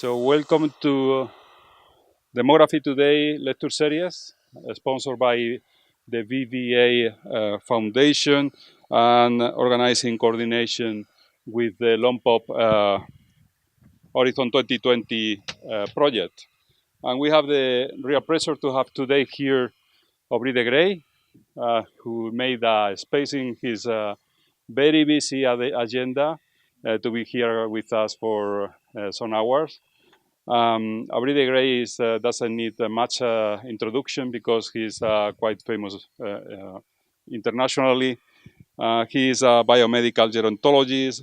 So welcome to Demography Today lecture series, sponsored by the BBVA Foundation and organized in coordination with the LOMPOP Horizon 2020 project. And we have the real pleasure to have today here Aubrey de Grey, who made a space in his very busy agenda to be here with us for some hours. Aubrey de Grey doesn't need much introduction because he's quite famous internationally. He is a biomedical gerontologist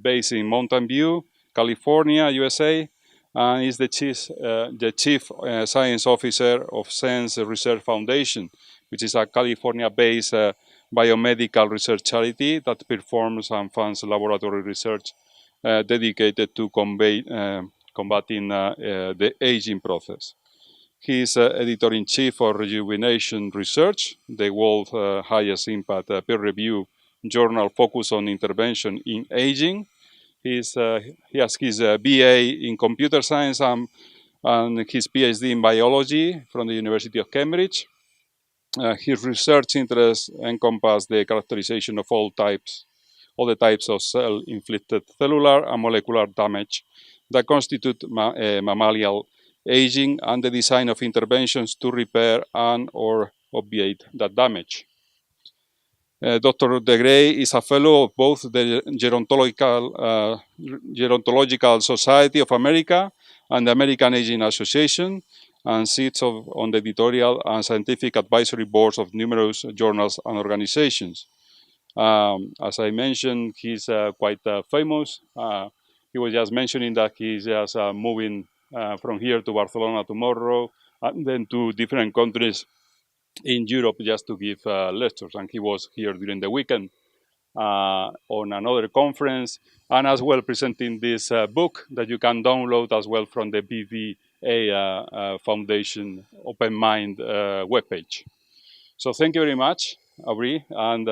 based in Mountain View, California, USA, and is the chief science officer of SENS Research Foundation, which is a California-based biomedical research charity that performs and funds laboratory research dedicated to combating the aging process. He is editor-in-chief of Rejuvenation Research, the world's highest impact peer-reviewed journal focused on intervention in aging. He has his BA in computer science and his PhD in biology from the University of Cambridge. His research interests encompass the characterization of all the types of cell-inflicted cellular and molecular damage that constitute mammalian aging and the design of interventions to repair and or obviate that damage. Dr. de Grey is a fellow of both the Gerontological Society of America and the American Aging Association, and sits on the editorial and scientific advisory boards of numerous journals and organizations. As I mentioned, he's quite famous. He was just mentioning that he's just moving from here to Barcelona tomorrow, and then to different countries in Europe just to give lectures. And he was here during the weekend on another conference, and as well presenting this book that you can download as well from the BBVA Foundation Open Mind webpage. So thank you very much, Aubrey. And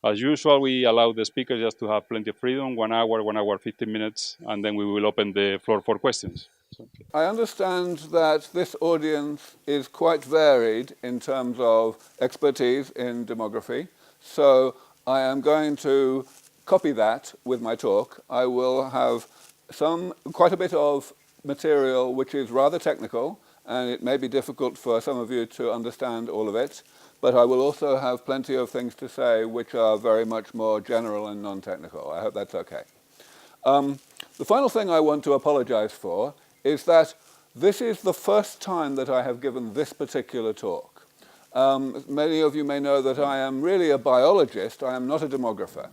as usual, we allow the speakers just to have plenty of freedom, 1 hour, 15 minutes, and then we will open the floor for questions. So. I understand that this audience is quite varied in terms of expertise in demography, so I am going to copy that with my talk. I will have quite a bit of material which is rather technical, and it may be difficult for some of you to understand all of it, but I will also have plenty of things to say which are very much more general and non-technical. I hope that's okay. The final thing I want to apologize for is that this is the first time that I have given this particular talk. Many of you may know that I am really a biologist. I am not a demographer.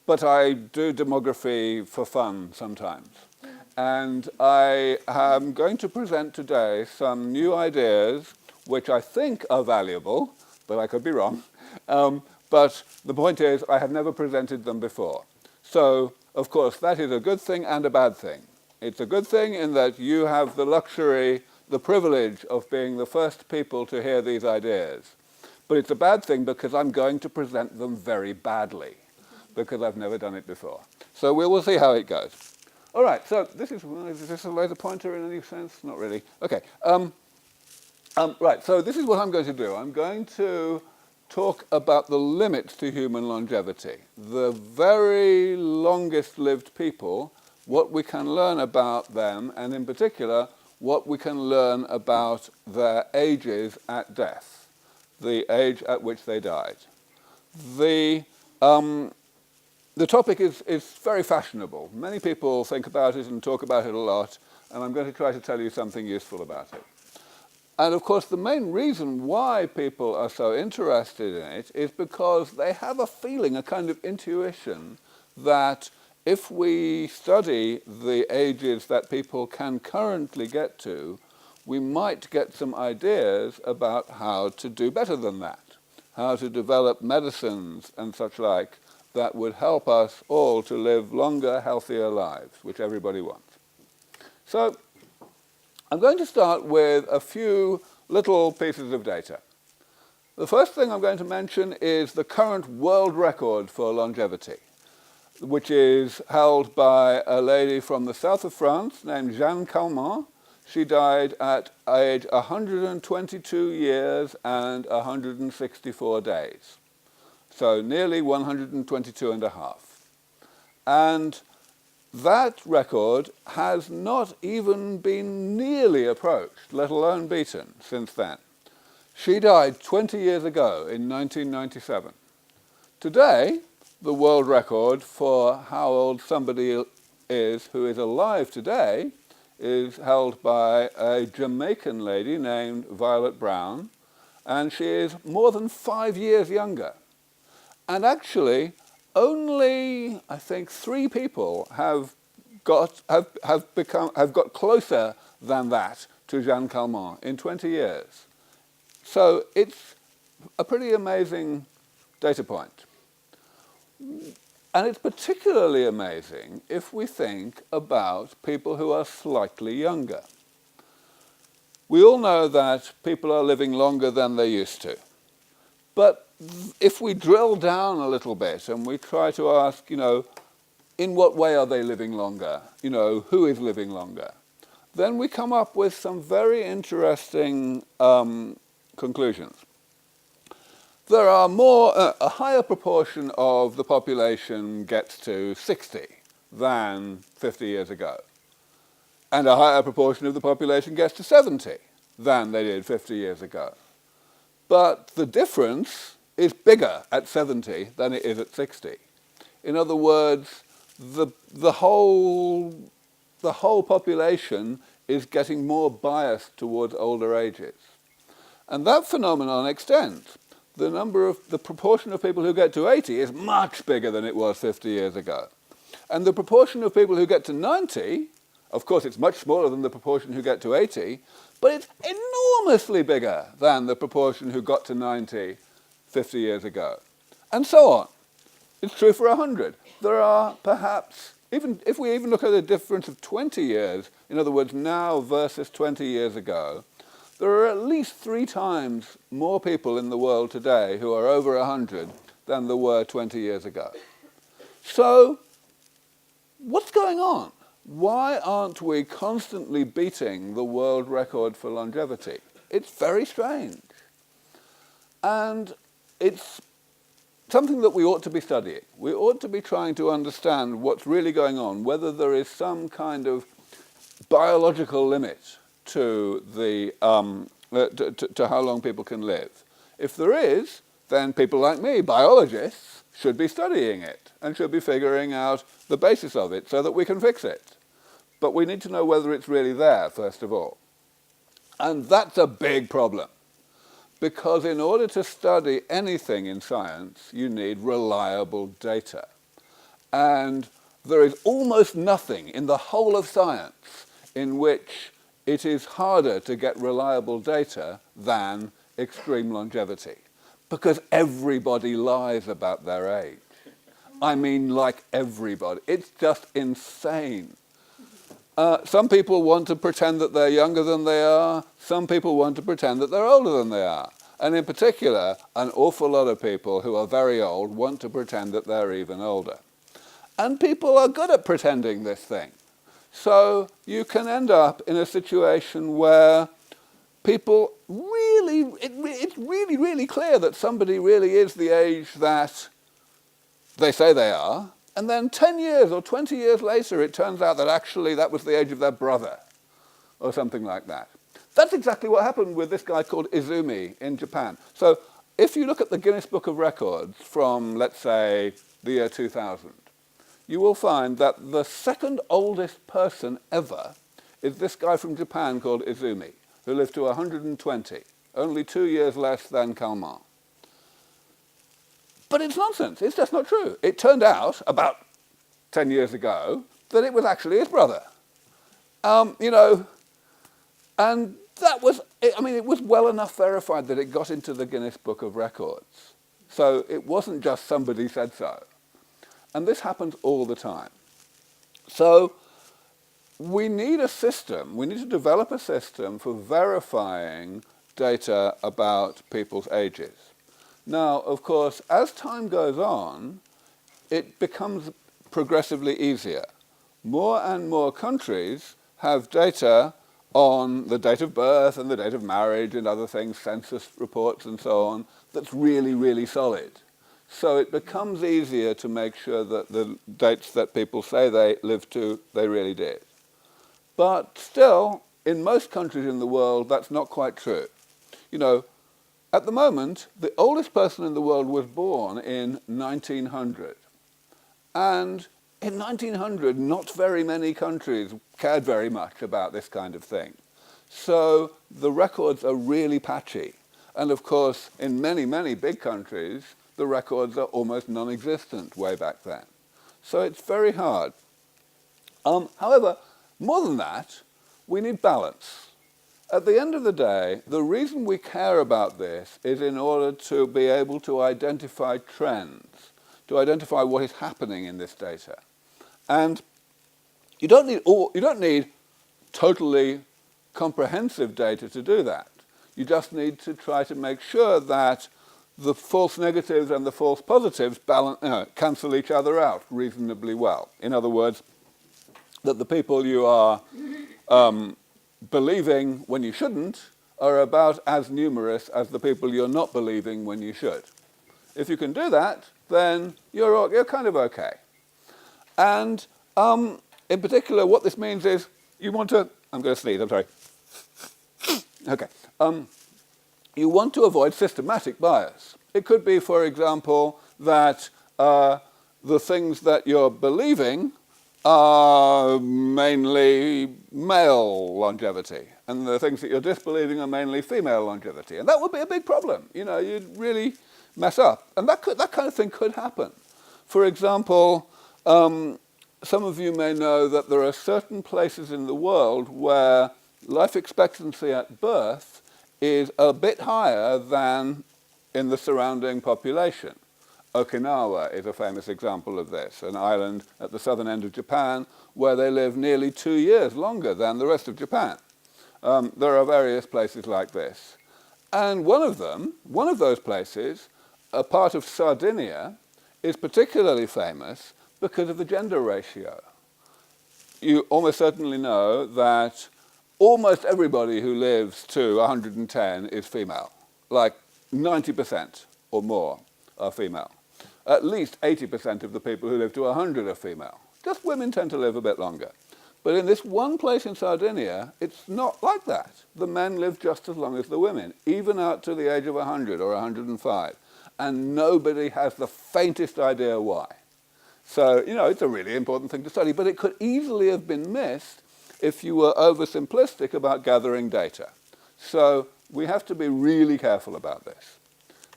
But I do demography for fun sometimes. And I am going to present today some new ideas which I think are valuable, but I could be wrong. But the point is, I have never presented them before. So, of course, that is a good thing and a bad thing. It's a good thing in that you have the luxury, the privilege of being the first people to hear these ideas. But it's a bad thing because I'm going to present them very badly, because I've never done it before. So we will see how it goes. All right, so is this a laser pointer in any sense? Not really. Okay. Right, so this is what I'm going to do. I'm going to talk about the limits to human longevity. The very longest lived people, what we can learn about them, and in particular, what we can learn about their ages at death, the age at which they died. The topic is very fashionable. Many people think about it and talk about it a lot, and I'm going to try to tell you something useful about it. And of course, the main reason why people are so interested in it is because they have a feeling, a kind of intuition, that if we study the ages that people can currently get to, we might get some ideas about how to do better than that, how to develop medicines and such like that would help us all to live longer, healthier lives, which everybody wants. So I'm going to start with a few little pieces of data. The first thing I'm going to mention is the current world record for longevity. which is held by a lady from the south of France named Jeanne Calment. She died at age 122 years and 164 days. So nearly 122 and a half. And that record has not even been nearly approached, let alone beaten, since then. She died 20 years ago in 1997. Today, the world record for how old somebody is who is alive today is held by a Jamaican lady named Violet Brown, and she is more than 5 years younger. And actually, only, I think, 3 people have got closer than that to Jeanne Calment in 20 years. So it's a pretty amazing data point. And it's particularly amazing if we think about people who are slightly younger. We all know that people are living longer than they used to. But if we drill down a little bit and we try to ask, in what way are they living longer? Who is living longer? Then we come up with some very interesting conclusions. There are a higher proportion of the population gets to 60 than 50 years ago. And a higher proportion of the population gets to 70 than they did 50 years ago. But the difference is bigger at 70 than it is at 60. In other words, the whole population is getting more biased towards older ages. And that phenomenon extends. The proportion of people who get to 80 is much bigger than it was 50 years ago. And the proportion of people who get to 90, of course it's much smaller than the proportion who get to 80, but it's enormously bigger than the proportion who got to 90 50 years ago. And so on. It's true for 100. There are perhaps, if we even look at a difference of 20 years, in other words, now versus 20 years ago, there are at least 3 times more people in the world today who are over 100 than there were 20 years ago. So, what's going on? Why aren't we constantly beating the world record for longevity? It's very strange. And it's something that we ought to be studying. We ought to be trying to understand what's really going on, whether there is some kind of biological limit to how long people can live. If there is, then people like me, biologists, should be studying it and should be figuring out the basis of it so that we can fix it. But we need to know whether it's really there, first of all. And that's a big problem, because in order to study anything in science, you need reliable data. And there is almost nothing in the whole of science in which it is harder to get reliable data than extreme longevity, because everybody lies about their age. I mean, like everybody. It's just insane. Some people want to pretend that they're younger than they are. Some people want to pretend that they're older than they are. And in particular, an awful lot of people who are very old want to pretend that they're even older. And people are good at pretending this thing. So you can end up in a situation where people it's really clear that somebody really is the age that they say they are, and then 10 years or 20 years later it turns out that actually that was the age of their brother, or something like that. That's exactly what happened with this guy called Izumi in Japan. So if you look at the Guinness Book of Records from, let's say, the year 2000, you will find that the second oldest person ever is this guy from Japan called Izumi, who lived to 120, only 2 years less than Calment. But it's nonsense. It's just not true. It turned out, about 10 years ago, that it was actually his brother. And that was, it was well enough verified that it got into the Guinness Book of Records. So it wasn't just somebody said so. And this happens all the time. So we need a system, we need to develop a system for verifying data about people's ages. Now, of course, as time goes on, it becomes progressively easier. More and more countries have data on the date of birth and the date of marriage and other things, census reports and so on, that's really, really solid. So it becomes easier to make sure that the dates that people say they lived to, they really did. But still, in most countries in the world, that's not quite true. You know, at the moment, the oldest person in the world was born in 1900. And in 1900, not very many countries cared very much about this kind of thing. So the records are really patchy. And of course, in many, many big countries, the records are almost non-existent way back then. So it's very hard. However, more than that, we need balance. At the end of the day, the reason we care about this is in order to be able to identify trends, to identify what is happening in this data. And you don't need totally comprehensive data to do that. You just need to try to make sure that the false negatives and the false positives cancel each other out reasonably well. In other words, that the people you are believing when you shouldn't are about as numerous as the people you're not believing when you should. If you can do that, then you're kind of okay. And in particular, what this means is you want to... I'm going to sneeze, I'm sorry. Okay. You want to avoid systematic bias. It could be, for example, that the things that you're believing are mainly male longevity, and the things that you're disbelieving are mainly female longevity. And that would be a big problem. You know, you'd really mess up. And that kind of thing could happen. For example, some of you may know that there are certain places in the world where life expectancy at birth is a bit higher than in the surrounding population. Okinawa is a famous example of this, an island at the southern end of Japan where they live nearly 2 years longer than the rest of Japan. There are various places like this. And one of those places, a part of Sardinia, is particularly famous because of the gender ratio. You almost certainly know that almost everybody who lives to 110 is female. Like 90% or more are female. At least 80% of the people who live to 100 are female. Just women tend to live a bit longer. But in this one place in Sardinia, it's not like that. The men live just as long as the women, even out to the age of 100 or 105. And nobody has the faintest idea why. So, you know, it's a really important thing to study, but it could easily have been missed if you were oversimplistic about gathering data. So we have to be really careful about this.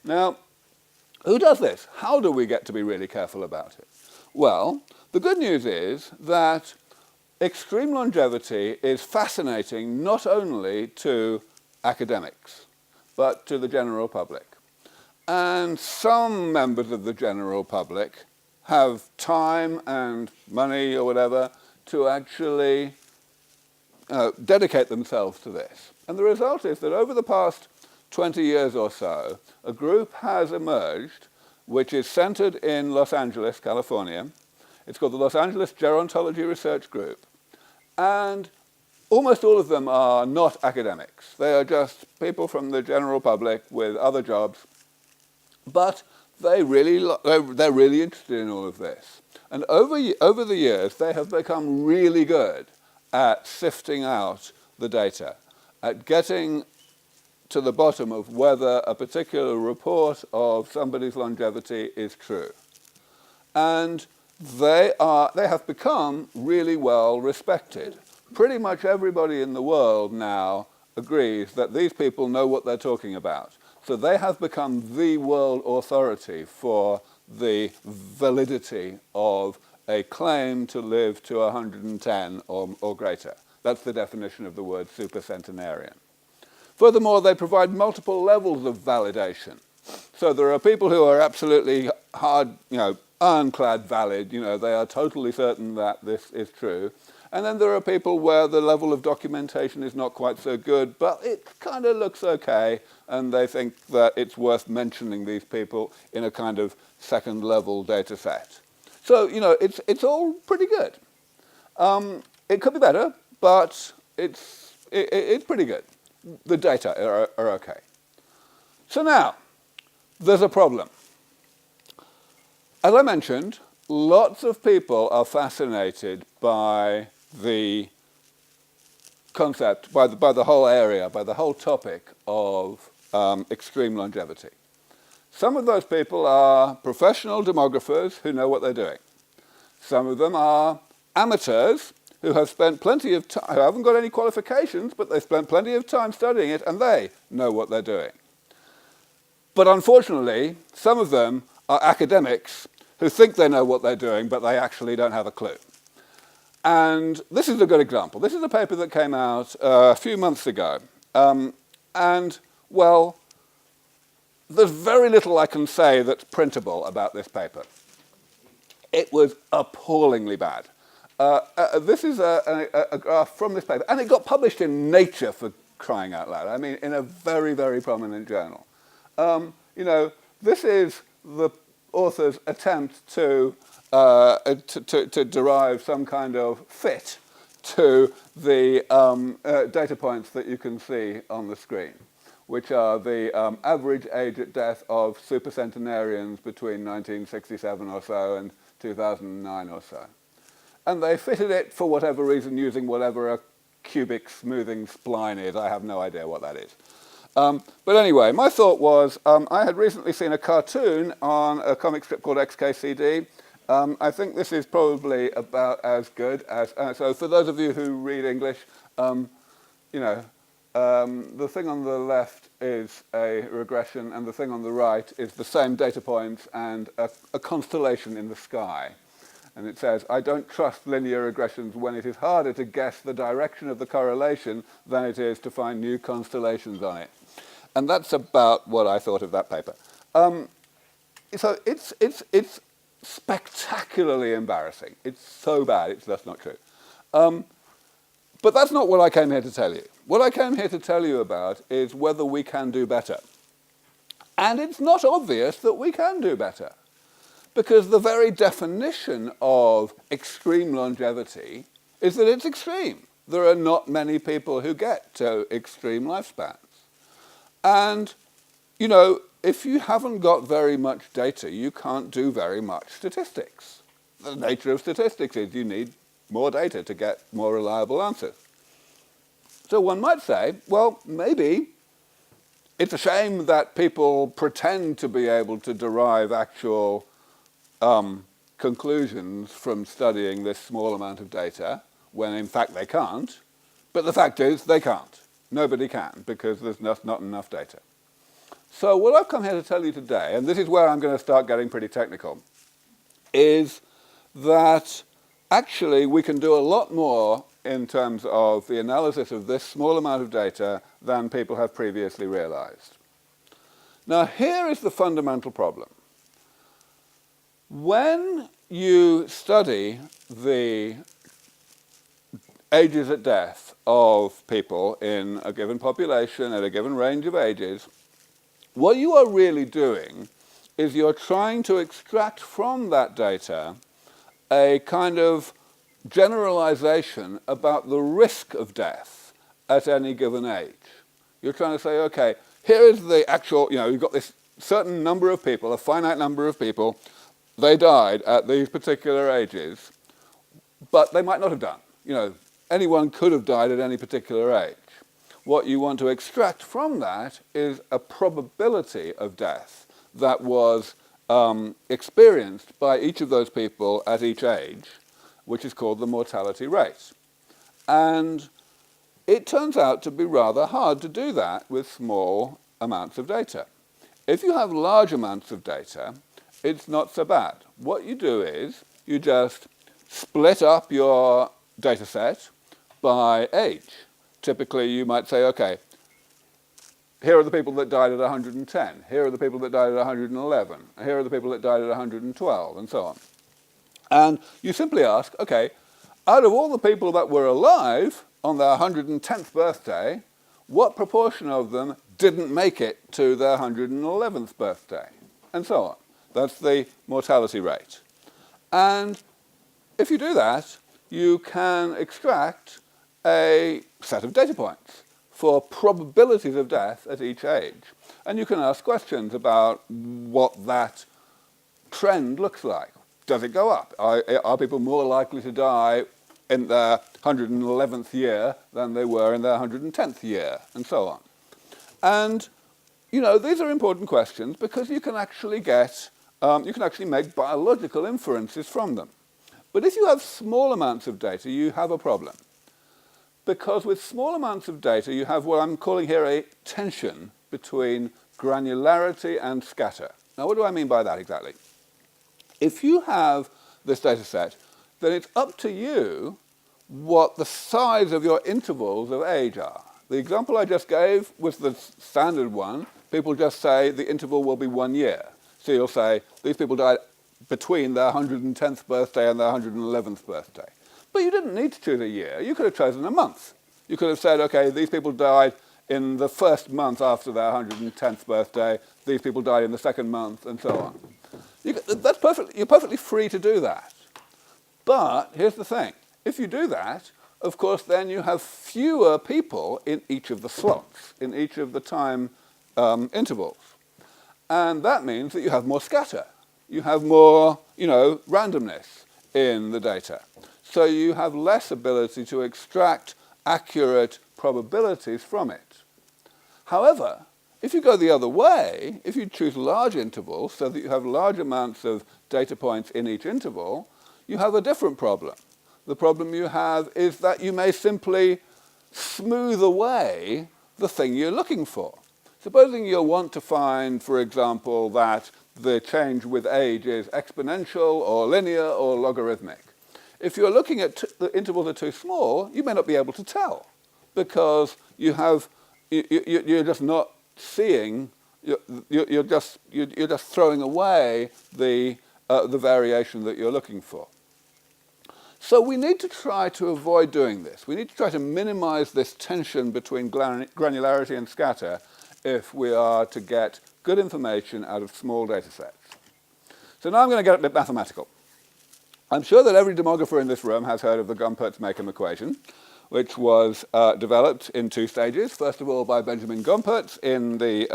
Now, who does this? How do we get to be really careful about it? Well, the good news is that extreme longevity is fascinating not only to academics, but to the general public. And some members of the general public have time and money or whatever to actually dedicate themselves to this. And the result is that over the past 20 years or so, a group has emerged which is centered in Los Angeles, California. It's called the Los Angeles Gerontology Research Group. And almost all of them are not academics. They are just people from the general public with other jobs. But they're really interested in all of this. And over the years, they have become really good at sifting out the data, at getting to the bottom of whether a particular report of somebody's longevity is true. And they have become really well respected. Pretty much everybody in the world now agrees that these people know what they're talking about. So they have become the world authority for the validity of a claim to live to 110 or greater. That's the definition of the word supercentenarian. Furthermore, they provide multiple levels of validation. So there are people who are absolutely hard, ironclad valid, they are totally certain that this is true. And then there are people where the level of documentation is not quite so good, but it kind of looks okay, and they think that it's worth mentioning these people in a kind of second-level data set. So, it's all pretty good. It could be better, but it's pretty good. The data are okay. So now, there's a problem. As I mentioned, lots of people are fascinated by the concept, by the whole area, by the whole topic of extreme longevity. Some of those people are professional demographers who know what they're doing. Some of them are amateurs who have spent plenty of time, who haven't got any qualifications, but they've spent plenty of time studying it, and they know what they're doing. But unfortunately, some of them are academics who think they know what they're doing, but they actually don't have a clue. And this is a good example. This is a paper that came out a few months ago. And, well, there's very little I can say that's printable about this paper. It was appallingly bad. This is a graph from this paper, and it got published in Nature, for crying out loud. I mean, in a very, very prominent journal. This is the author's attempt to derive some kind of fit to the data points that you can see on the screen, which are the average age at death of supercentenarians between 1967 or so and 2009 or so. And they fitted it, for whatever reason, using whatever a cubic smoothing spline is. I have no idea what that is. But anyway, my thought was, I had recently seen a cartoon on a comic strip called XKCD. I think this is probably about as good as... so for those of you who read English, the thing on the left is a regression, and the thing on the right is the same data points and a constellation in the sky. And it says, I don't trust linear regressions when it is harder to guess the direction of the correlation than it is to find new constellations on it. And that's about what I thought of that paper. So it's spectacularly embarrassing. It's so bad, it's just not true. But that's not what I came here to tell you. What I came here to tell you about is whether we can do better. And it's not obvious that we can do better, because the very definition of extreme longevity is that it's extreme. There are not many people who get to extreme lifespans. And, if you haven't got very much data, you can't do very much statistics. The nature of statistics is you need more data to get more reliable answers. So one might say, well, maybe it's a shame that people pretend to be able to derive actual conclusions from studying this small amount of data, when in fact they can't. But the fact is, they can't. Nobody can, because there's not enough data. So what I've come here to tell you today, and this is where I'm going to start getting pretty technical, is that actually we can do a lot more in terms of the analysis of this small amount of data than people have previously realized. Now, here is the fundamental problem. When you study the ages at death of people in a given population at a given range of ages, what you are really doing is you're trying to extract from that data a kind of generalization about the risk of death at any given age. You're trying to say, okay, here is the actual, you've got this certain number of people, a finite number of people, they died at these particular ages, but they might not have done. Anyone could have died at any particular age. What you want to extract from that is a probability of death that was experienced by each of those people at each age, which is called the mortality rate. And it turns out to be rather hard to do that with small amounts of data. If you have large amounts of data, it's not so bad. What you do is you just split up your data set by age. Typically, you might say, okay, here are the people that died at 110. Here are the people that died at 111. Here are the people that died at 112, and so on. And you simply ask, okay, out of all the people that were alive on their 110th birthday, what proportion of them didn't make it to their 111th birthday? And so on. That's the mortality rate. And if you do that, you can extract a set of data points for probabilities of death at each age. And you can ask questions about what that trend looks like. Does it go up? Are people more likely to die in their 111th year than they were in their 110th year, and so on? And, you know, these are important questions because you can actually make biological inferences from them. But if you have small amounts of data, you have a problem. Because with small amounts of data, you have what I'm calling here a tension between granularity and scatter. Now, what do I mean by that exactly? If you have this data set, then it's up to you what the size of your intervals of age are. The example I just gave was the standard one. People just say the interval will be 1 year. So you'll say these people died between their 110th birthday and their 111th birthday. But you didn't need to choose a year. You could have chosen a month. You could have said, okay, these people died in the first month after their 110th birthday. These people died in the second month, and so on. You're perfectly free to do that. But here's the thing. If you do that, of course, then you have fewer people in each of the slots, in each of the time intervals. And that means that you have more scatter. You have more, randomness in the data. So you have less ability to extract accurate probabilities from it. However, if you go the other way, if you choose large intervals so that you have large amounts of data points in each interval, you have a different problem. The problem you have is that you may simply smooth away the thing you're looking for. Supposing you want to find, for example, that the change with age is exponential or linear or logarithmic. If you're looking at the intervals are too small, you may not be able to tell because you're just not seeing. You're just throwing away the variation that you're looking for. So we need to try to avoid doing this. We need to try to minimize this tension between granularity and scatter if we are to get good information out of small data sets. So now I'm going to get a bit mathematical. I'm sure that every demographer in this room has heard of the Gompertz-Makeham equation, which was developed in 2 stages. First of all, by Benjamin Gompertz in the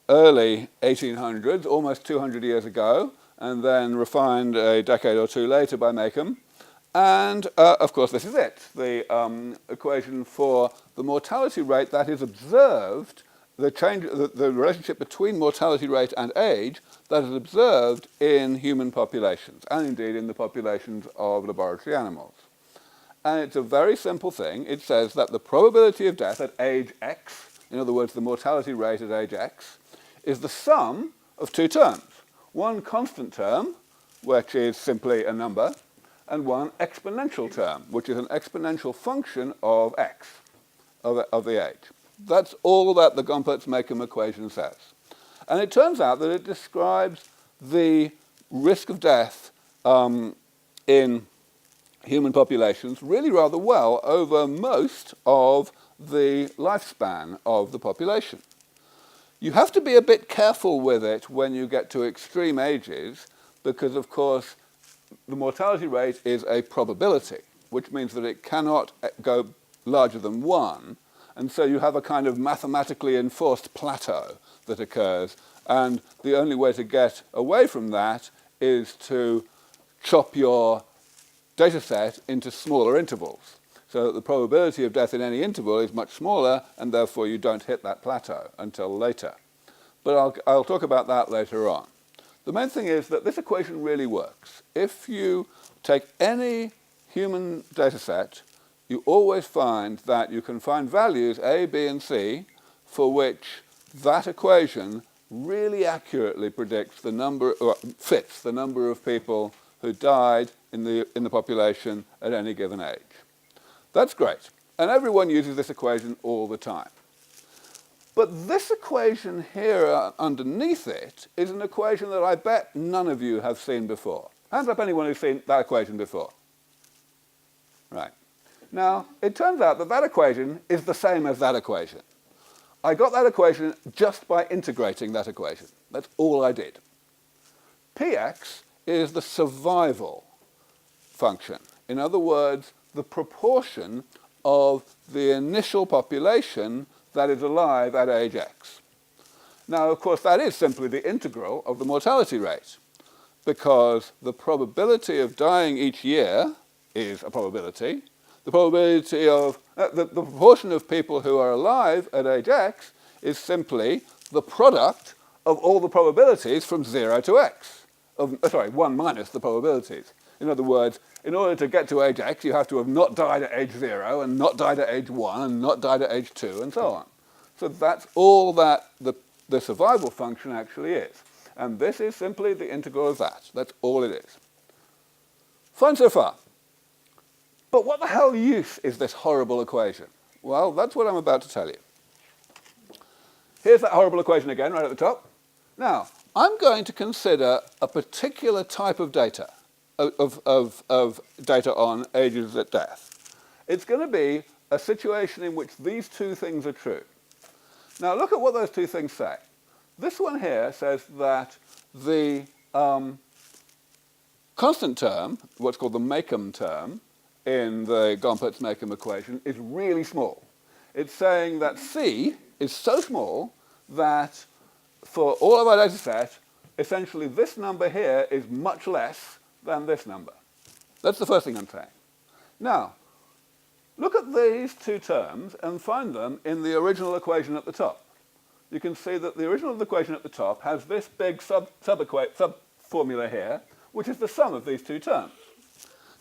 early 1800s, almost 200 years ago, and then refined a decade or 2 later by Makeham. And, of course, this is it, the equation for the mortality rate that is observed, the relationship between mortality rate and age that is observed in human populations, and indeed in the populations of laboratory animals. And it's a very simple thing. It says that the probability of death at age x, in other words, the mortality rate at age x, is the sum of 2 terms. One constant term, which is simply a number, and one exponential term, which is an exponential function of x, of the age. That's all that the Gompertz-Makeham equation says. And it turns out that it describes the risk of death in human populations really rather well over most of the lifespan of the population. You have to be a bit careful with it when you get to extreme ages because, of course, the mortality rate is a probability, which means that it cannot go larger than 1. And so you have a kind of mathematically enforced plateau that occurs. And the only way to get away from that is to chop your data set into smaller intervals, so that the probability of death in any interval is much smaller, and therefore you don't hit that plateau until later. But I'll talk about that later on. The main thing is that this equation really works. If you take any human data set, you always find that you can find values A, B, and C for which that equation really accurately predicts the number, or fits the number of people who died in the population at any given age. That's great. And everyone uses this equation all the time. But this equation here underneath it is an equation that I bet none of you have seen before. Hands up anyone who's seen that equation before. Right. Now, it turns out that that equation is the same as that equation. I got that equation just by integrating that equation. That's all I did. Px is the survival function. In other words, the proportion of the initial population that is alive at age X. Now, of course, that is simply the integral of the mortality rate, because the probability of dying each year is a probability. The probability of, the proportion of people who are alive at age X is simply the product of all the probabilities from 0 to X. 1 minus the probabilities. In other words, in order to get to age X, you have to have not died at age 0, and not died at age 1, and not died at age 2, and so on. So that's all that the survival function actually is. And this is simply the integral of that. That's all it is. Fine so far. But what the hell use is this horrible equation? Well, that's what I'm about to tell you. Here's that horrible equation again, right at the top. Now, I'm going to consider a particular type of data, of data on ages at death. It's going to be a situation in which these two things are true. Now, look at what those two things say. This one here says that the constant term, what's called the Makeham term, in the Gompertz-Makeham equation, is really small. It's saying that C is so small that for all of our data set, essentially this number here is much less than this number. That's the first thing I'm saying. Now, look at these two terms and find them in the original equation at the top. You can see that the original equation at the top has this big sub-formula here, which is the sum of these two terms.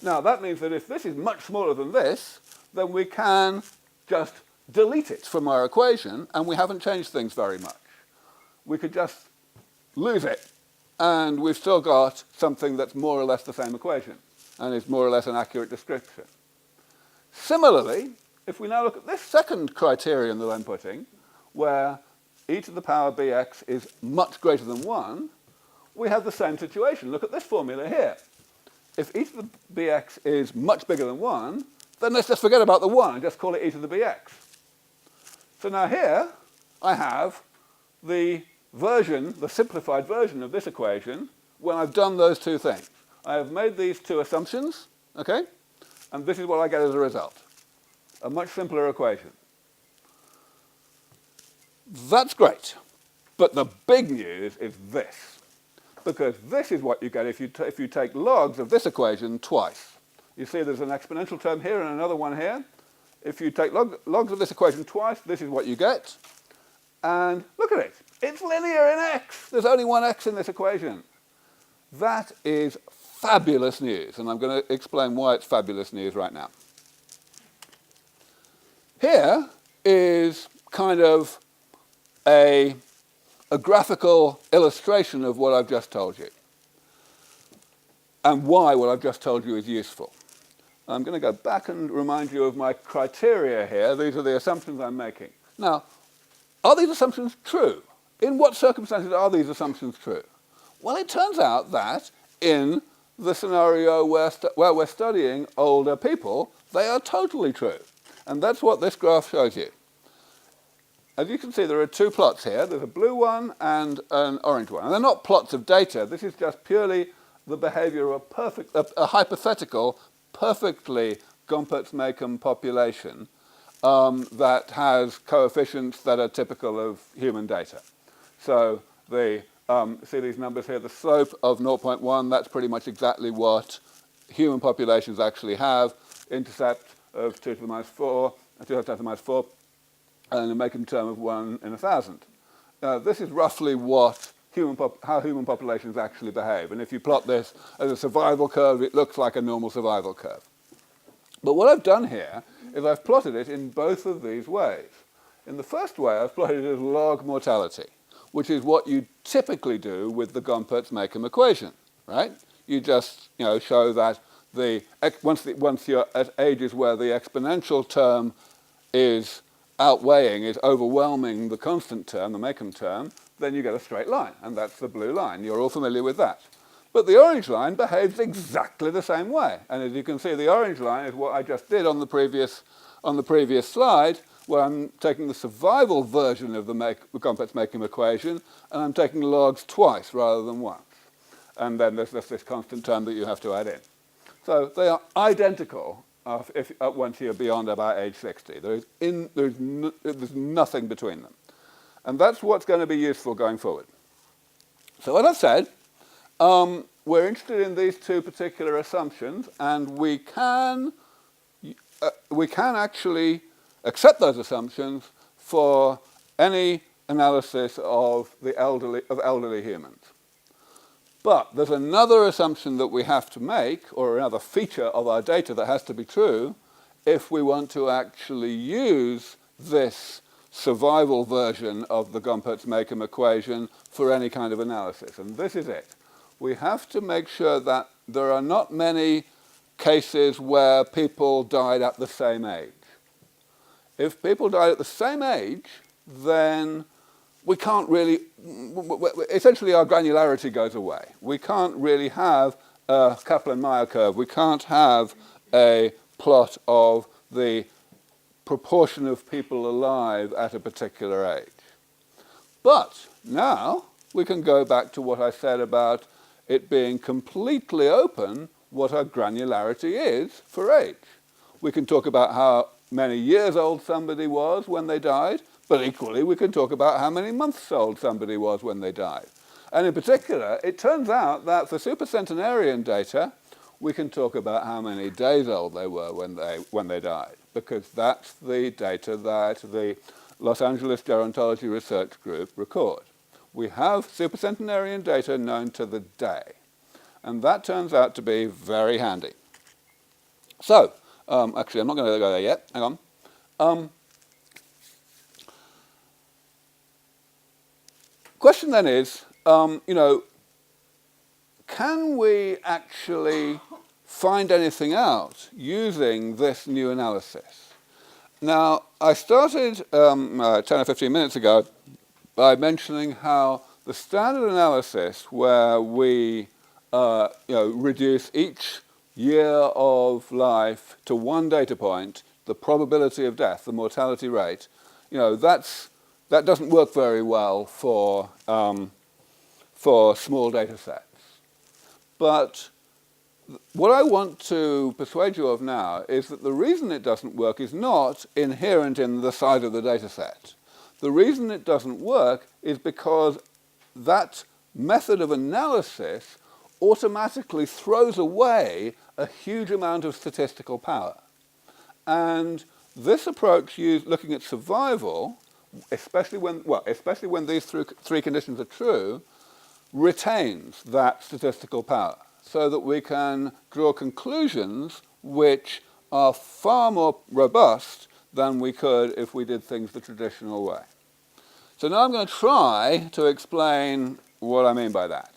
Now, that means that if this is much smaller than this, then we can just delete it from our equation, and we haven't changed things very much. We could just lose it, and we've still got something that's more or less the same equation, and is more or less an accurate description. Similarly, if we now look at this second criterion that I'm putting, where e to the power bx is much greater than 1, we have the same situation. Look at this formula here. If e to the bx is much bigger than 1, then let's just forget about the 1 and just call it e to the bx. So now here I have the version, the simplified version of this equation when I've done those two things. I have made these two assumptions, okay? And this is what I get as a result. A much simpler equation. That's great. But the big news is this. Because this is what you get if you take logs of this equation twice. You see there's an exponential term here and another one here. If you take logs of this equation twice, this is what you get. And look at it. It's linear in x. There's only one x in this equation. That is fabulous news, and I'm going to explain why it's fabulous news right now. Here is kind of a graphical illustration of what I've just told you, and why what I've just told you is useful. I'm going to go back and remind you of my criteria here. These are the assumptions I'm making. Now, are these assumptions true? In what circumstances are these assumptions true? Well, it turns out that in the scenario where we're studying older people, they are totally true. And that's what this graph shows you. As you can see, there are two plots here. There's a blue one and an orange one. And they're not plots of data. This is just purely the behavior of a hypothetical, perfectly Gompertz-Makeham population that has coefficients that are typical of human data. So see these numbers here, the slope of 0.1, that's pretty much exactly what human populations actually have. Intercept of 2 to the minus 4, 2 to the minus 4, and a Makeham term of 1 in 1,000. This is roughly what how human populations actually behave. And if you plot this as a survival curve, it looks like a normal survival curve. But what I've done here is I've plotted it in both of these ways. In the first way, I've plotted it as log mortality, which is what you typically do with the Gompertz-Makeham equation, right? You just show that once you're at ages where the exponential term is outweighing, is overwhelming the constant term, the Makeham term, then you get a straight line, and that's the blue line. You're all familiar with that. But the orange line behaves exactly the same way. And as you can see, the orange line is what I just did on the previous slide, where I'm taking the survival version of the Gompertz-Makeham equation, and I'm taking logs twice rather than once. and then there's just this constant term that you have to add in. So they are identical once you're beyond about age 60. There's nothing between them. And that's what's going to be useful going forward. So as I've said, we're interested in these two particular assumptions, and we can actually accept those assumptions for any analysis of elderly humans. But there's another assumption that we have to make, or another feature of our data that has to be true, if we want to actually use this survival version of the Gompertz-Makeham equation for any kind of analysis. And this is it. We have to make sure that there are not many cases where people died at the same age. If people died at the same age, then we can't really, essentially our granularity goes away. We can't really have a Kaplan-Meier curve. We can't have a plot of the proportion of people alive at a particular age. But now we can go back to what I said about it being completely open what our granularity is for age. We can talk about how many years old somebody was when they died, but equally we can talk about how many months old somebody was when they died. And in particular, it turns out that for supercentenarian data, we can talk about how many days old they were when they died, because that's the data that the Los Angeles Gerontology Research Group record. We have supercentenarian data known to the day, and that turns out to be very handy. So, actually, I'm not going to go there yet. Hang on. Question then is, can we actually find anything out using this new analysis? Now, I started 10 or 15 minutes ago by mentioning how the standard analysis where we reduce each year of life to one data point, the probability of death, the mortality rate, that doesn't work very well for small data sets. But what I want to persuade you of now is that the reason it doesn't work is not inherent in the size of the data set. The reason it doesn't work is because that method of analysis automatically throws away a huge amount of statistical power. And this approach looking at survival, especially when these three conditions are true, retains that statistical power so that we can draw conclusions which are far more robust than we could if we did things the traditional way. So now I'm going to try to explain what I mean by that.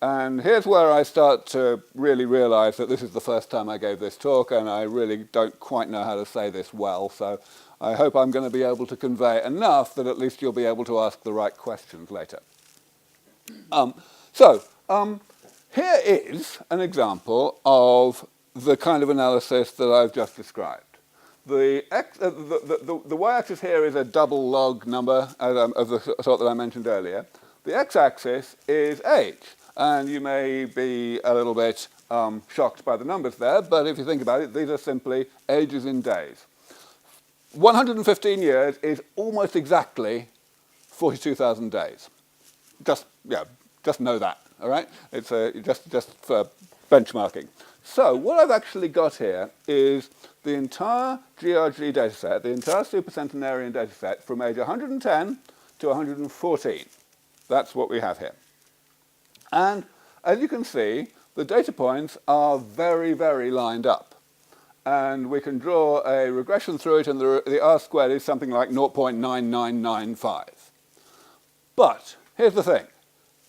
And here's where I start to really realize that this is the first time I gave this talk, and I really don't quite know how to say this well, so I hope I'm going to be able to convey enough that at least you'll be able to ask the right questions later. Here is an example of the kind of analysis that I've just described. The y-axis here is a double log number of the sort that I mentioned earlier. The x-axis is age, and you may be a little bit shocked by the numbers there, but if you think about it, these are simply ages in days. 115 years is almost exactly 42,000 days. Just know that, all right? It's just for benchmarking. So what I've actually got here is the entire GRG dataset, the entire supercentenarian dataset from age 110 to 114. That's what we have here. And as you can see, the data points are very, very lined up. And we can draw a regression through it, and the R-squared is something like 0.9995. But here's the thing.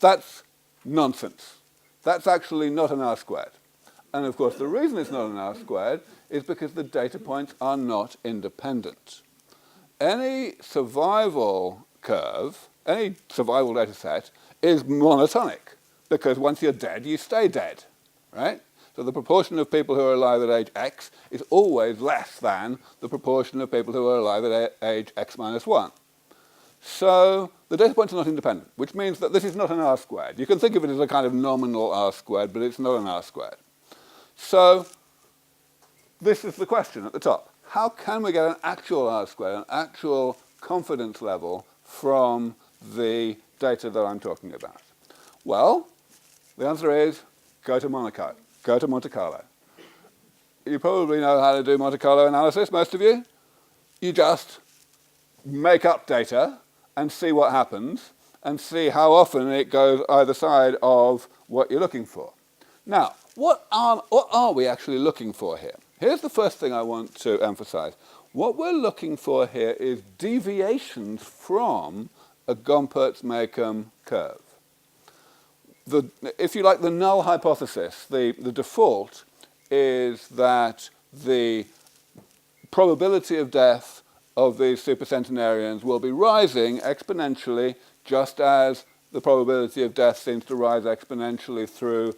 That's nonsense. That's actually not an R-squared. And of course, the reason it's not an R-squared is because the data points are not independent. Any survival curve, any survival data set, is monotonic, because once you're dead, you stay dead, right? So the proportion of people who are alive at age X is always less than the proportion of people who are alive at age X minus 1. So the data points are not independent, which means that this is not an R squared. You can think of it as a kind of nominal R squared, but it's not an R squared. So this is the question at the top. How can we get an actual R squared, an actual confidence level from the data that I'm talking about? Well, the answer is go to Monte Carlo. Go to Monte Carlo. You probably know how to do Monte Carlo analysis, most of you. You just make up data and see what happens and see how often it goes either side of what you're looking for. Now, what are we actually looking for here? Here's the first thing I want to emphasize. What we're looking for here is deviations from a Gompertz-Makeham curve. If you like, the null hypothesis, the default is that the probability of death of these supercentenarians will be rising exponentially, just as the probability of death seems to rise exponentially through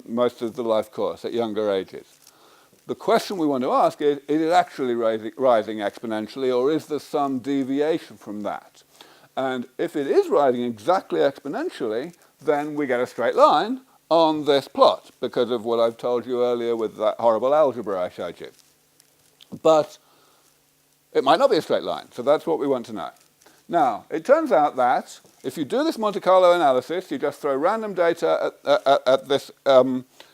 most of the life course at younger ages. The question we want to ask is it actually rising exponentially, or is there some deviation from that? And if it is rising exactly exponentially, then we get a straight line on this plot, because of what I've told you earlier with that horrible algebra I showed you. But it might not be a straight line, so that's what we want to know. Now, it turns out that if you do this Monte Carlo analysis, you just throw random data at this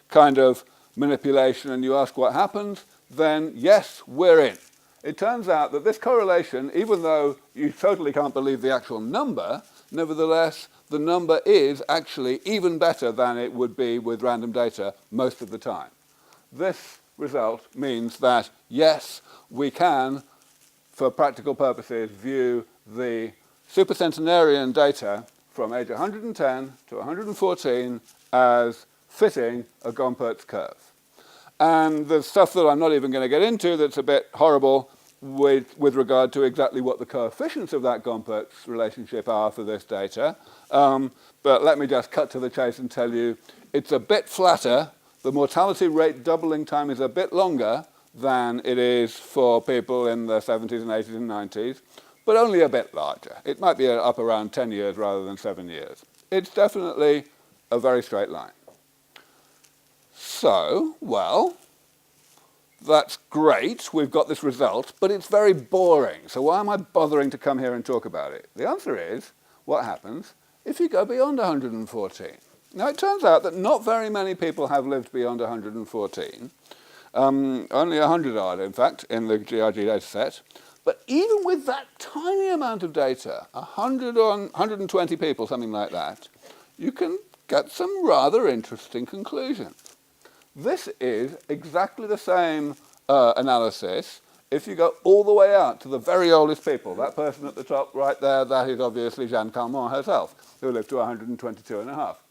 kind of manipulation and you ask what happens, then yes, we're in. It turns out that this correlation, even though you totally can't believe the actual number, nevertheless, the number is actually even better than it would be with random data most of the time. This result means that, yes, we can, for practical purposes, view the supercentenarian data from age 110 to 114 as fitting a Gompertz curve. And there's stuff that I'm not even going to get into that's a bit horrible with regard to exactly what the coefficients of that Gompertz relationship are for this data. But let me just cut to the chase and tell you it's a bit flatter. The mortality rate doubling time is a bit longer than it is for people in the 70s and 80s and 90s, but only a bit larger. It might be up around 10 years rather than 7 years. It's definitely a very straight line. So, well, that's great, we've got this result, but it's very boring, so why am I bothering to come here and talk about it? The answer is, what happens if you go beyond 114? Now, it turns out that not very many people have lived beyond 114, only 100 odd, in fact, in the GRG dataset. But even with that tiny amount of data, 100 or 120 people, something like that, you can get some rather interesting conclusions. This is exactly the same analysis if you go all the way out to the very oldest people. That person at the top right there, that is obviously Jeanne Calment herself, who lived to 122 and a half.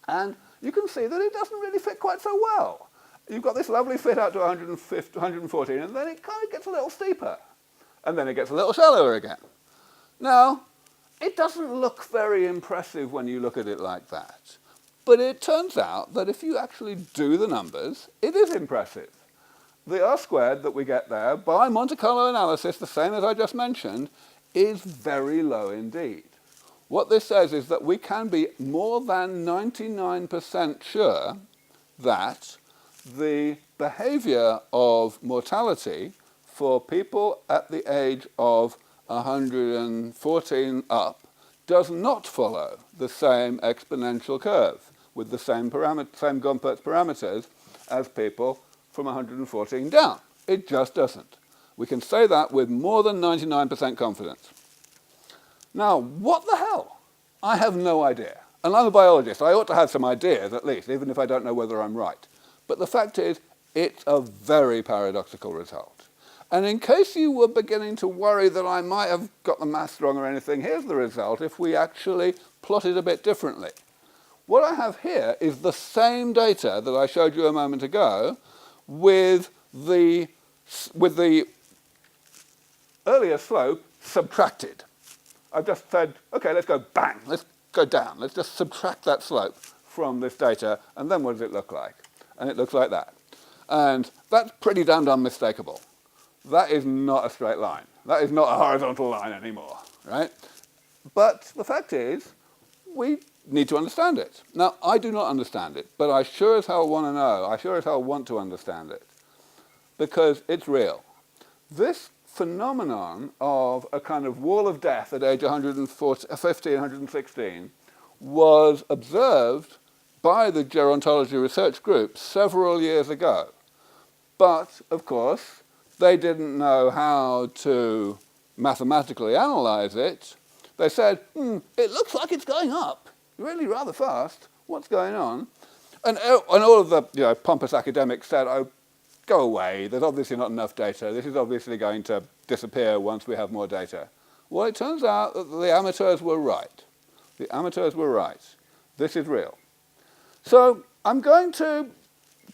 And you can see that it doesn't really fit quite so well. You've got this lovely fit out to 114, and then it kind of gets a little steeper. And then it gets a little shallower again. Now, it doesn't look very impressive when you look at it like that. But it turns out that if you actually do the numbers, it is impressive. The R squared that we get there, by Monte Carlo analysis, the same as I just mentioned, is very low indeed. What this says is that we can be more than 99% sure that the behavior of mortality for people at the age of 114 up does not follow the same exponential curve with the same Gompertz parameters as people from 114 down. It just doesn't. We can say that with more than 99% confidence. Now, what the hell? I have no idea. And I'm a biologist. I ought to have some ideas, at least, even if I don't know whether I'm right. But the fact is, it's a very paradoxical result. And in case you were beginning to worry that I might have got the maths wrong or anything, here's the result if we actually plot it a bit differently. What I have here is the same data that I showed you a moment ago with the earlier slope subtracted. I've just said, okay, let's go bang, let's go down. Let's just subtract that slope from this data, and then what does it look like? And it looks like that. And that's pretty damned unmistakable. That is not a straight line. That is not a horizontal line anymore. right? But the fact is, we need to understand it. Now, I do not understand it, but I sure as hell want to know. I sure as hell want to understand it, because it's real. This phenomenon of a kind of wall of death at age 115, 116 was observed by the gerontology research group several years ago. But, of course, they didn't know how to mathematically analyze it. They said, it looks like it's going up, really rather fast. What's going on? And all of the pompous academics said, oh, go away. There's obviously not enough data. This is obviously going to disappear once we have more data. Well, it turns out that the amateurs were right. The amateurs were right. This is real. So I'm going to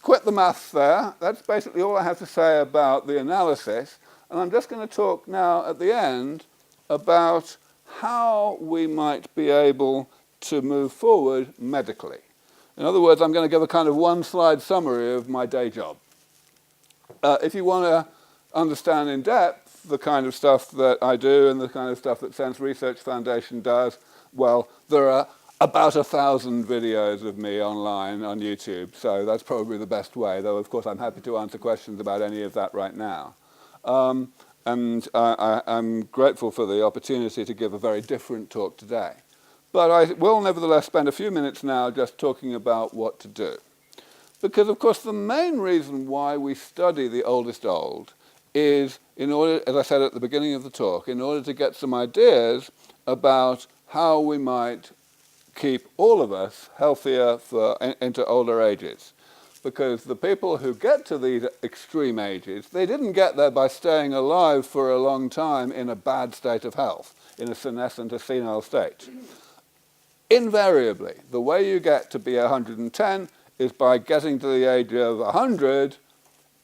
quit the maths there. That's basically all I have to say about the analysis. And I'm just going to talk now at the end about how we might be able to move forward medically. In other words, I'm going to give a kind of one-slide summary of my day job. If you want to understand in depth the kind of stuff that I do and the kind of stuff that SENS Research Foundation does, well, there are about 1,000 videos of me online on YouTube, so that's probably the best way, though of course I'm happy to answer questions about any of that right now. And I'm grateful for the opportunity to give a very different talk today. But I will nevertheless spend a few minutes now just talking about what to do. Because, of course, the main reason why we study the oldest old is, in order, as I said at the beginning of the talk, in order to get some ideas about how we might keep all of us healthier into older ages. Because the people who get to these extreme ages, they didn't get there by staying alive for a long time in a bad state of health, in a senescent or senile state. Invariably, the way you get to be 110 is by getting to the age of 100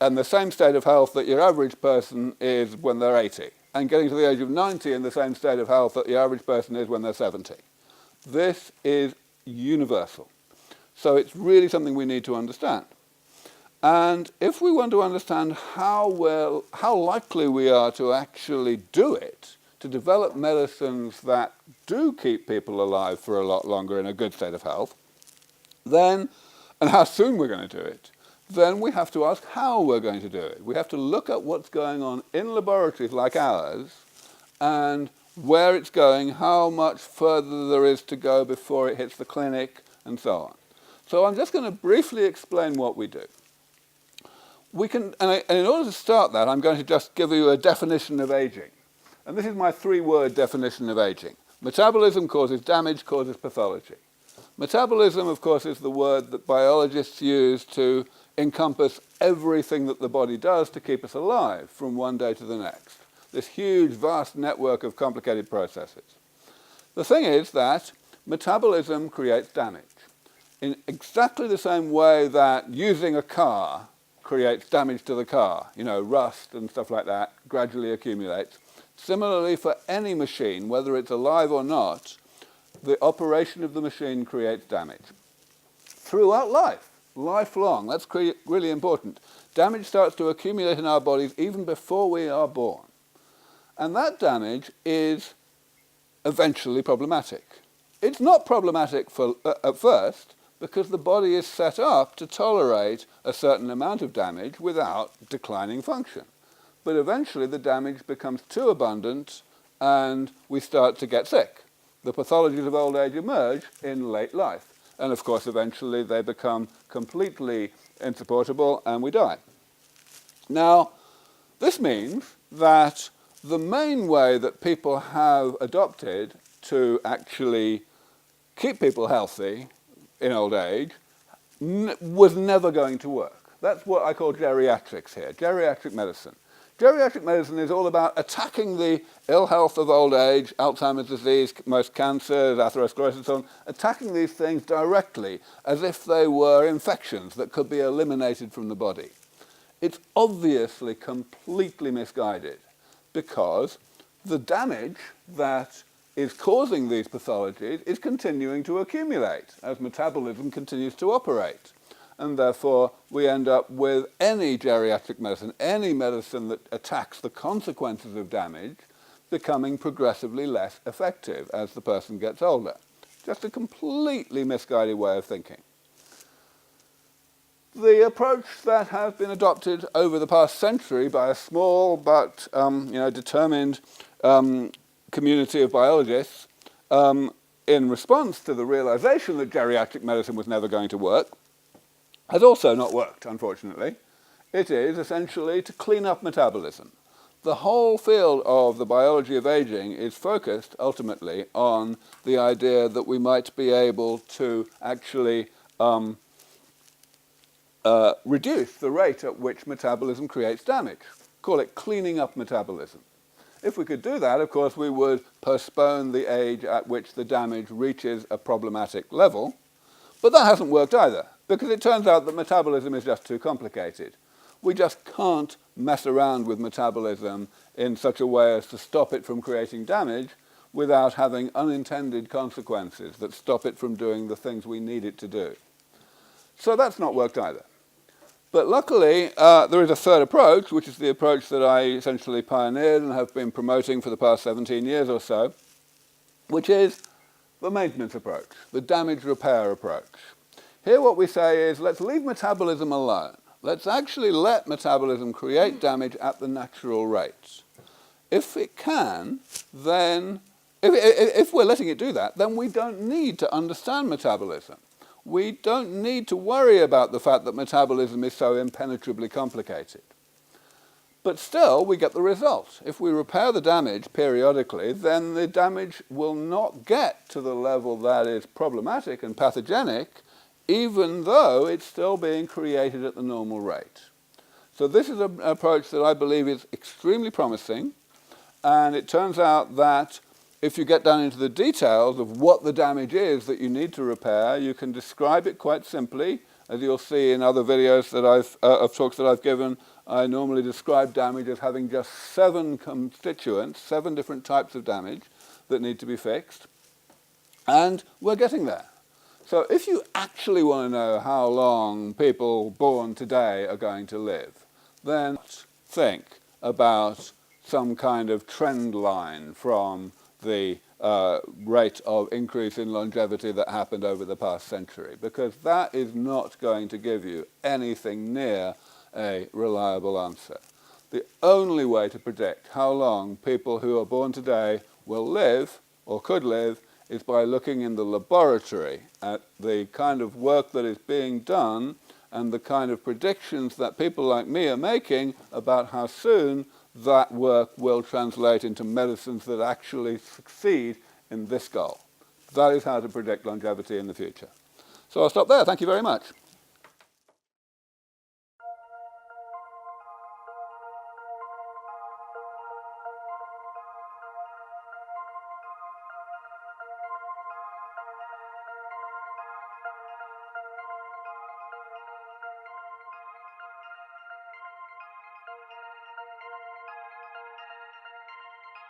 and the same state of health that your average person is when they're 80, and getting to the age of 90 in the same state of health that the average person is when they're 70. This is universal. So it's really something we need to understand. And if we want to understand how likely we are to actually do it, to develop medicines that do keep people alive for a lot longer in a good state of health, then, and how soon we're going to do it, then we have to ask how we're going to do it. We have to look at what's going on in laboratories like ours and where it's going, how much further there is to go before it hits the clinic, and so on. So I'm just going to briefly explain what we do. We can, and in order to start that, I'm going to just give you a definition of aging. And this is my three-word definition of aging. Metabolism causes damage, causes pathology. Metabolism, of course, is the word that biologists use to encompass everything that the body does to keep us alive from one day to the next. This huge, vast network of complicated processes. The thing is that metabolism creates damage. In exactly the same way that using a car creates damage to the car, rust and stuff like that gradually accumulates. Similarly, for any machine, whether it's alive or not, the operation of the machine creates damage. Throughout life, lifelong, that's really important. Damage starts to accumulate in our bodies even before we are born. And that damage is eventually problematic. It's not problematic at first, because the body is set up to tolerate a certain amount of damage without declining function. But eventually the damage becomes too abundant and we start to get sick. The pathologies of old age emerge in late life. And of course, eventually they become completely insupportable and we die. Now, this means that the main way that people have adopted to actually keep people healthy in old age was never going to work. That's what I call geriatrics here, geriatric medicine. Geriatric medicine is all about attacking the ill health of old age, Alzheimer's disease, most cancers, atherosclerosis and so on, attacking these things directly as if they were infections that could be eliminated from the body. It's obviously completely misguided because the damage that is causing these pathologies is continuing to accumulate as metabolism continues to operate. And therefore, we end up with any geriatric medicine, any medicine that attacks the consequences of damage, becoming progressively less effective as the person gets older. Just a completely misguided way of thinking. The approach that has been adopted over the past century by a small but determined community of biologists in response to the realization that geriatric medicine was never going to work has also not worked, unfortunately. It is essentially to clean up metabolism. The whole field of the biology of aging is focused ultimately on the idea that we might be able to actually reduce the rate at which metabolism creates damage. Call it cleaning up metabolism. If we could do that, of course, we would postpone the age at which the damage reaches a problematic level. But that hasn't worked either, because it turns out that metabolism is just too complicated. We just can't mess around with metabolism in such a way as to stop it from creating damage without having unintended consequences that stop it from doing the things we need it to do. So that's not worked either. But luckily, there is a third approach, which is the approach that I essentially pioneered and have been promoting for the past 17 years or so, which is the maintenance approach, the damage repair approach. Here what we say is, let's leave metabolism alone. Let's actually let metabolism create damage at the natural rates. If it can, then, if we're letting it do that, then we don't need to understand metabolism. We don't need to worry about the fact that metabolism is so impenetrably complicated. But still, we get the result. If we repair the damage periodically, then the damage will not get to the level that is problematic and pathogenic, even though it's still being created at the normal rate. So this is an approach that I believe is extremely promising, and it turns out that if you get down into the details of what the damage is that you need to repair, you can describe it quite simply. As you'll see in other videos that of talks that I've given, I normally describe damage as having just 7 constituents, 7 different types of damage that need to be fixed. And we're getting there. So if you actually want to know how long people born today are going to live, then think about some kind of trend line from the rate of increase in longevity that happened over the past century, because that is not going to give you anything near a reliable answer. The only way to predict how long people who are born today will live, or could live, is by looking in the laboratory at the kind of work that is being done and the kind of predictions that people like me are making about how soon that work will translate into medicines that actually succeed in this goal. That is how to predict longevity in the future. So I'll stop there. Thank you very much.